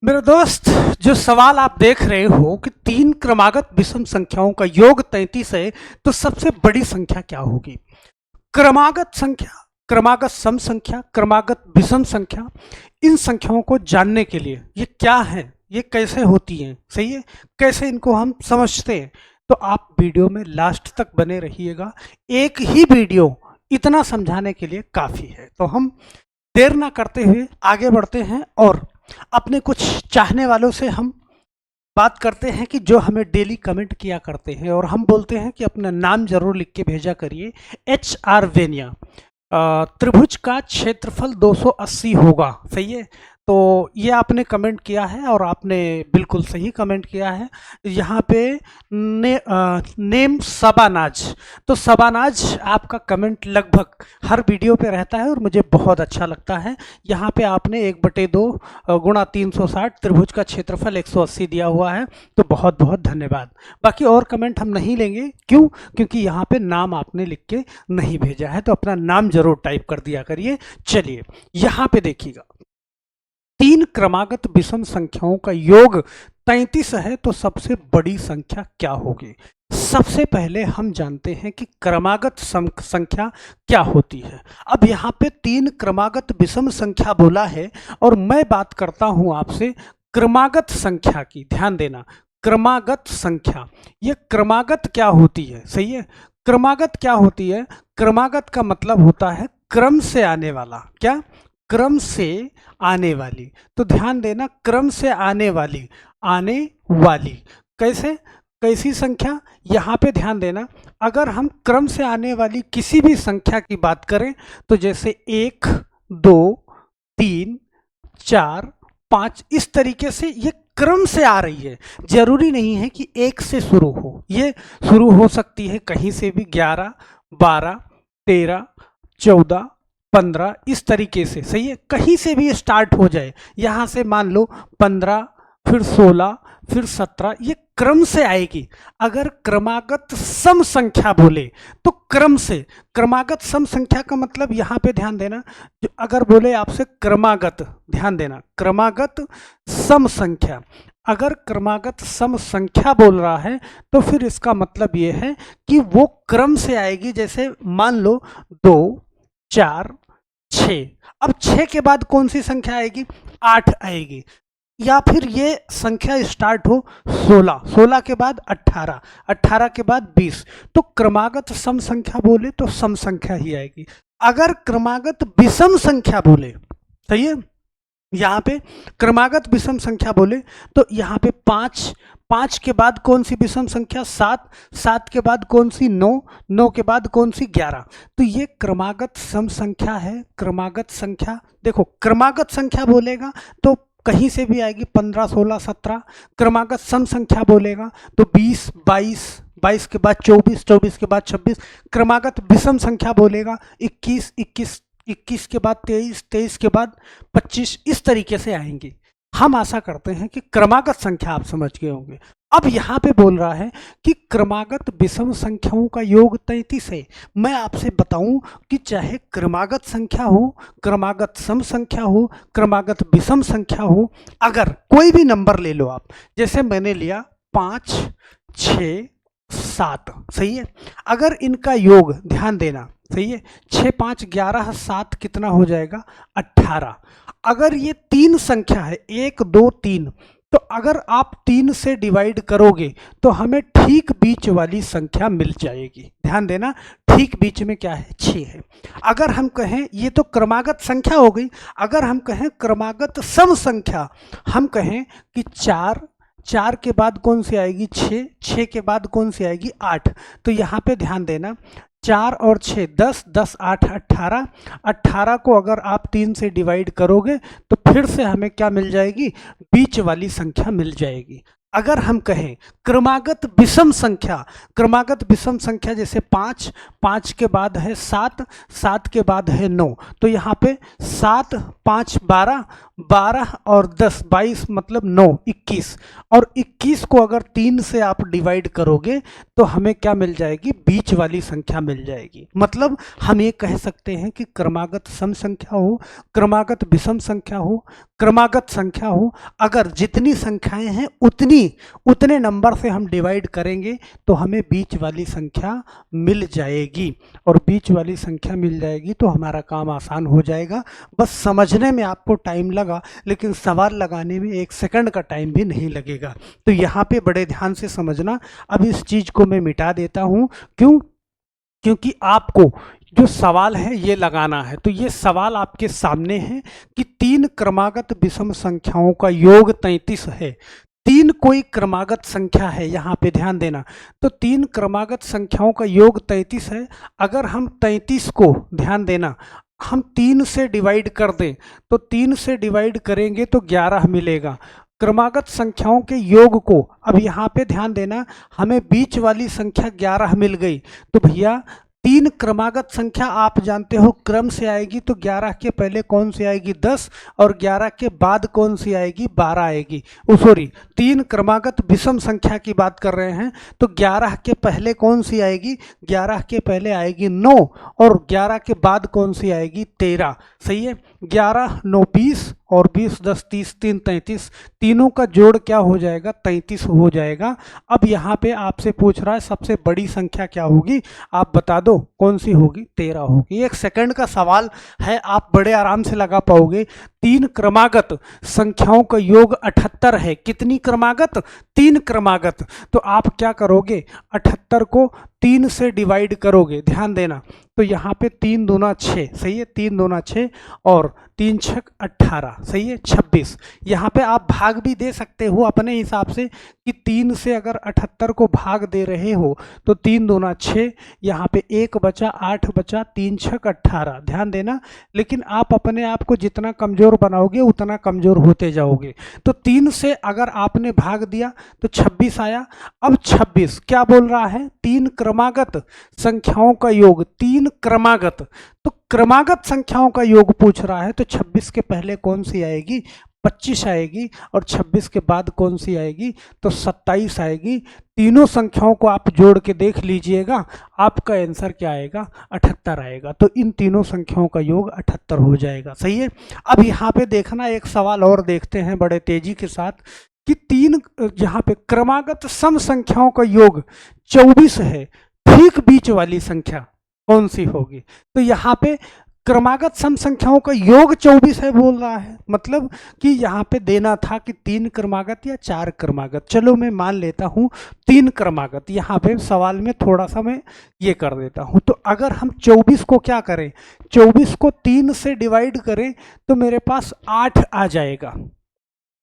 मेरे दोस्त, जो सवाल आप देख रहे हो कि तीन क्रमागत विषम संख्याओं का योग 33 है, तो सबसे बड़ी संख्या क्या होगी? क्रमागत संख्या, क्रमागत सम संख्या, क्रमागत विषम संख्या, इन संख्याओं को जानने के लिए ये क्या है, ये कैसे होती हैं, सही है, कैसे इनको हम समझते हैं, तो आप वीडियो में लास्ट तक बने रहिएगा। एक ही वीडियो इतना समझाने के लिए काफ़ी है। तो हम देर ना करते हुए आगे बढ़ते हैं और अपने कुछ चाहने वालों से हम बात करते हैं कि जो हमें डेली कमेंट किया करते हैं, और हम बोलते हैं कि अपना नाम जरूर लिख के भेजा करिए। HR वेनिया, त्रिभुज का क्षेत्रफल 280 होगा, सही है। तो ये आपने कमेंट किया है और आपने बिल्कुल सही कमेंट किया है। यहाँ पे नेम सबानाज, तो सबानाज आपका कमेंट लगभग हर वीडियो पे रहता है और मुझे बहुत अच्छा लगता है। यहाँ पे आपने 1/2 गुणा 360 त्रिभुज का क्षेत्रफल 180 दिया हुआ है, तो बहुत बहुत धन्यवाद। बाकी और कमेंट हम नहीं लेंगे, क्यों? क्योंकि यहाँ पे नाम आपने लिख के नहीं भेजा है, तो अपना नाम जरूर टाइप कर दिया करिए। चलिए यहाँ पे देखिएगा, तीन क्रमागत विषम संख्याओं का योग 33 है, तो सबसे बड़ी संख्या क्या होगी? सबसे पहले हम जानते हैं कि क्रमागत संख्या क्या होती है। अब यहाँ पे तीन क्रमागत विषम संख्या बोला है और मैं बात करता हूं आपसे क्रमागत संख्या की। ध्यान देना, क्रमागत संख्या, ये क्रमागत क्या होती है, सही है। क्रमागत क्या होती है? क्रमागत का मतलब होता है क्रम से आने वाला। क्या? क्रम से आने वाली। तो ध्यान देना, क्रम से आने वाली, आने वाली कैसे, कैसी संख्या? यहाँ पे ध्यान देना, अगर हम क्रम से आने वाली किसी भी संख्या की बात करें, तो जैसे 1, 2, 3, 4, 5, इस तरीके से ये क्रम से आ रही है। जरूरी नहीं है कि 1 से शुरू हो, ये शुरू हो सकती है कहीं से भी, 11, 12, 13, 14, 15, इस तरीके से, सही है, कहीं से भी स्टार्ट हो जाए। यहाँ से मान लो 15, फिर 16, फिर 17, ये क्रम से आएगी। अगर क्रमागत सम संख्या बोले तो क्रम से, क्रमागत सम संख्या का मतलब यहाँ पे ध्यान देना, जो अगर बोले आपसे क्रमागत, ध्यान देना, क्रमागत सम संख्या, अगर क्रमागत सम संख्या बोल रहा है तो फिर इसका मतलब ये है कि वो क्रम से आएगी। जैसे मान लो 2, 4, 6, अब 6 के बाद कौन सी संख्या आएगी? 8 आएगी। या फिर ये संख्या स्टार्ट हो 16, 16 के बाद 18, 18 के बाद 20, तो क्रमागत सम संख्या बोले तो सम संख्या ही आएगी। अगर क्रमागत विषम संख्या बोले, सही है, यहाँ पे क्रमागत विषम संख्या बोले तो यहाँ पे 5, 5 के बाद कौन सी विषम संख्या? 7, 7 के बाद कौन सी? 9, 9 के बाद कौन सी? 11। तो ये क्रमागत सम संख्या है। क्रमागत संख्या, देखो क्रमागत संख्या बोलेगा तो कहीं से भी आएगी, 15, 16, 17। क्रमागत सम संख्या बोलेगा तो 20, 22, 22 के बाद 24, 24 के बाद 26। क्रमागत विषम संख्या बोलेगा 21, 21, 21 के बाद 23, 23 के बाद 25, इस तरीके से आएंगी। हम आशा करते हैं कि क्रमागत संख्या आप समझ गए होंगे। अब यहाँ पे बोल रहा है कि क्रमागत विषम संख्याओं का योग 33 है। मैं आपसे बताऊं कि चाहे क्रमागत संख्या हो, क्रमागत सम संख्या हो, क्रमागत विषम संख्या हो, अगर कोई भी नंबर ले लो आप, जैसे मैंने लिया 5, 6, 7, सही है। अगर इनका योग, ध्यान देना, सही है, 6, 5, 11, 7 कितना हो जाएगा? 18। अगर ये तीन संख्या है, 1, 2, 3, तो अगर आप 3 से डिवाइड करोगे तो हमें ठीक बीच वाली संख्या मिल जाएगी। ध्यान देना, ठीक बीच में क्या है? 6 है। अगर हम कहें, ये तो क्रमागत संख्या हो गई, अगर हम कहें क्रमागत सम संख्या, हम कहें कि 4, 4 के बाद कौन सी आएगी? 6, 6 के बाद कौन सी आएगी? 8। तो यहाँ पे ध्यान देना, 4 और 6, 10, 10, 8, 18, 18 को अगर आप 3 से डिवाइड करोगे तो फिर से हमें क्या मिल जाएगी? बीच वाली संख्या मिल जाएगी। अगर हम कहें क्रमागत विषम संख्या, क्रमागत विषम संख्या जैसे 5, 5 के बाद है 7, 7 के बाद है 9, तो यहाँ पे 7, 5, 12, 12 और 10 22 मतलब 9 21, और 21 को अगर 3 से आप डिवाइड करोगे तो हमें क्या मिल जाएगी, बीच वाली संख्या मिल जाएगी। मतलब हम ये कह सकते हैं कि क्रमागत सम संख्या हो, क्रमागत विषम संख्या हो, क्रमागत संख्या हो, अगर जितनी संख्याएं हैं उतने नंबर से हम डिवाइड करेंगे तो हमें बीच वाली संख्या मिल जाएगी, और बीच वाली संख्या मिल जाएगी तो हमारा काम आसान हो जाएगा। बस समझने में आपको टाइम लगा, लेकिन सवाल लगाने में 1 सेकंड का टाइम भी नहीं लगेगा। तो यहाँ पे बड़े ध्यान से समझना। अब इस चीज़ को मैं मिटा देता हूँ, क्योंकि आपको जो सवाल है ये लगाना है। तो ये सवाल आपके सामने है कि 3 क्रमागत विषम संख्याओं का योग 33 है। 3 कोई क्रमागत संख्या है, यहाँ पे ध्यान देना। तो 3 क्रमागत संख्याओं का योग 33 है। अगर हम 33 को, ध्यान देना, हम 3 से डिवाइड कर दें तो 3 से डिवाइड करेंगे तो 11 मिलेगा। क्रमागत संख्याओं के योग को, अब यहाँ पे ध्यान देना, हमें बीच वाली संख्या 11 मिल गई। तो भैया 3 क्रमागत संख्या आप जानते हो क्रम से आएगी, तो 11 के पहले कौन सी आएगी, 10, और 11 के बाद कौन सी आएगी, 12 आएगी। सॉरी, 3 क्रमागत विषम संख्या की बात कर रहे हैं, तो 11 के पहले कौन सी आएगी, 11 के पहले आएगी 9, और 11 के बाद कौन सी आएगी, 13। सही है, 11 9 20 और 20 10 30 3 33, तीनों का जोड़ क्या हो जाएगा, 33 हो जाएगा। अब यहाँ पे आपसे पूछ रहा है सबसे बड़ी संख्या क्या होगी, आप बता दो कौन सी होगी, 13 होगी। 1 सेकंड का सवाल है, आप बड़े आराम से लगा पाओगे। 3 क्रमागत संख्याओं का योग 78 है। कितनी क्रमागत, 3 क्रमागत। तो आप क्या करोगे, 78 को 3 से डिवाइड करोगे, ध्यान देना। तो यहाँ पे 3 दूना 6, सही है, 3 दूना 6 और 3 छक 18, सही है, 26। यहाँ पे आप भाग भी दे सकते हो अपने हिसाब से कि 3 से अगर 78 को भाग दे रहे हो तो 3 दूना 6, यहाँ पे 1 बचा, 8 बचा, 3 छक 18, ध्यान देना। लेकिन आप अपने आप को जितना कमज़ोर बनाओगे उतना कमज़ोर होते जाओगे। तो 3 से अगर आपने भाग दिया तो 26 आया। अब 26 क्या बोल रहा है, 3 क्रमागत संख्याओं का योग, 3 क्रमागत। तो क्रमागत संख्याओं का योग पूछ रहा है, तो 26 के पहले कौन सी आएगी, 25 आएगी, और 26 के बाद कौन सी आएगी, तो 27 आएगी। तीनों संख्याओं को आप जोड़ के देख लीजिएगा, आपका आंसर क्या आएगा, 78 आएगा। तो इन तीनों संख्याओं का योग 78 हो जाएगा। सही है। अब यहाँ पे देखना, एक सवाल और देखते हैं बड़े तेजी के साथ कि 3 यहाँ पे क्रमागत सम संख्याओं का योग 24 है, ठीक बीच वाली संख्या कौन सी होगी। तो यहाँ पे क्रमागत सम संख्याओं का योग 24 है बोल रहा है, मतलब कि यहाँ पे देना था कि 3 क्रमागत या 4 क्रमागत। चलो मैं मान लेता हूँ 3 क्रमागत, यहाँ पे सवाल में थोड़ा सा मैं ये कर देता हूँ। तो अगर हम 24 को क्या करें, 24 को 3 से डिवाइड करें तो मेरे पास 8 आ जाएगा।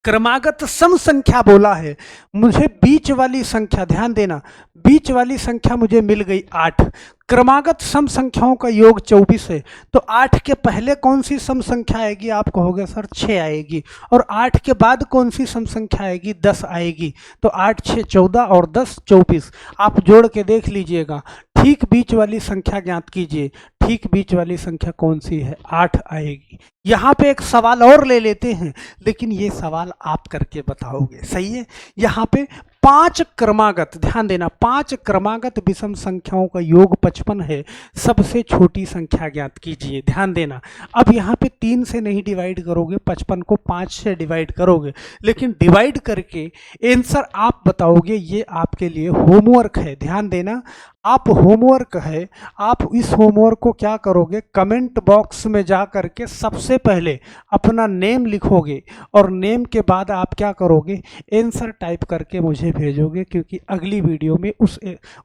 क्रमागत सम संख्या बोला है, मुझे बीच वाली संख्या, ध्यान देना, बीच वाली संख्या मुझे मिल गई 8। क्रमागत सम संख्याओं का योग 24 है, तो 8 के पहले कौन सी सम संख्या आएगी, आप कहोगे सर 6 आएगी, और 8 के बाद कौन सी सम संख्या आएगी, 10 आएगी। तो 8 6 14 और 10 24, आप जोड़ के देख लीजिएगा, ठीक बीच वाली संख्या ज्ञात कीजिए। ठीक बीच वाली संख्या कौन सी है, 8 आएगी। यहाँ पे एक सवाल और ले लेते हैं, लेकिन ये सवाल आप करके बताओगे। सही है। यहाँ पे 5 क्रमागत, ध्यान देना, 5 क्रमागत विषम संख्याओं का योग 55 है। सबसे छोटी संख्या ज्ञात कीजिए, ध्यान देना। अब यहाँ पे 3 से नहीं डिवाइड करोगे, 55 को 5 से डिवाइड करोगे, लेकिन डिवाइड करके आंसर आप बताओगे। ये आपके लिए होमवर्क है, ध्यान देना, आप होमवर्क है। आप इस होमवर्क को क्या करोगे, कमेंट बॉक्स में जा करके सबसे पहले अपना नेम लिखोगे, और नेम के बाद आप क्या करोगे, आंसर टाइप करके मुझे भेजोगे, क्योंकि अगली वीडियो में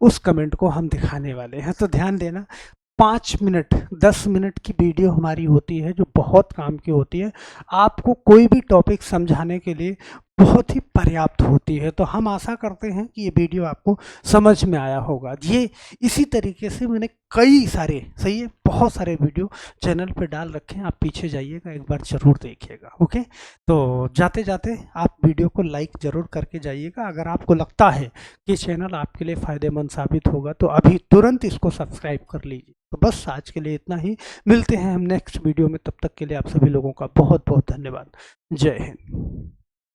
उस कमेंट को हम दिखाने वाले हैं। तो ध्यान देना, 5 मिनट 10 मिनट की वीडियो हमारी होती है जो बहुत काम की होती है, आपको कोई भी टॉपिक समझाने के लिए बहुत ही पर्याप्त होती है। तो हम आशा करते हैं कि ये वीडियो आपको समझ में आया होगा। ये इसी तरीके से मैंने कई सारे, सही है, बहुत सारे वीडियो चैनल पे डाल रखे हैं, आप पीछे जाइएगा, एक बार ज़रूर देखिएगा। ओके, तो जाते जाते आप वीडियो को लाइक ज़रूर करके जाइएगा। अगर आपको लगता है कि चैनल आपके लिए फ़ायदेमंद साबित होगा तो अभी तुरंत इसको सब्सक्राइब कर लीजिए। तो बस आज के लिए इतना ही, मिलते हैं हम नेक्स्ट वीडियो में, तब तक के लिए आप सभी लोगों का बहुत बहुत धन्यवाद। जय हिंद।